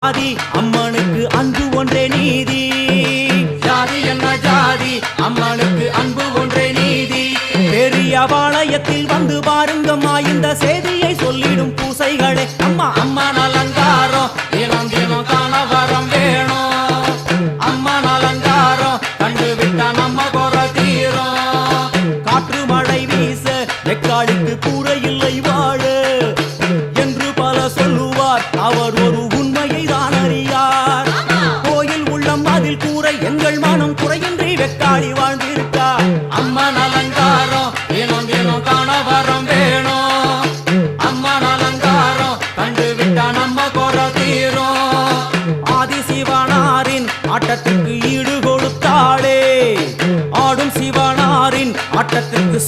ஜாதி அம்மனுக்கு அன்பு ஒன்றே நீதி. ஜாதி என்ன ஜாதி அம்மனுக்கு அன்பு ஒன்றே நீதி. பெரிய பாளையத்தில் வந்து பாருங்கம்மா இந்த செய்தியை சொல்லிடும் பூசைகளே. அம்மா அம்மா அலங்காரம் தினம் தினம் காண வரம் வேணும். அம்மா அலங்காரம் கண்டு விட்டா நம்ம குறை தீரும். காற்று மழை வீச வெக்காளிக்கு கூரை இல்லை வாழ என்று பல சொல்லுவார். அவர் ஒரு உண்மையை தான் அறியார். கோயில் உள்ளம் அதில் கூரை எங்கள் மனம் குறையின்றி வெக்காளி வாழ்ந்திருக்கா. அம்மா அலங்காரம் தினம் தினம் காண வரம் வேணும். அம்மா அலங்காரம் கண்டு விட்டா நம்ம குறை தீரும். ஆதி சிவனாரின் ஆட்டத்திற்கு ஈடு கொடுத்தாளே. ஆடும் சிவனாரின் ஆட்டத்திற்கு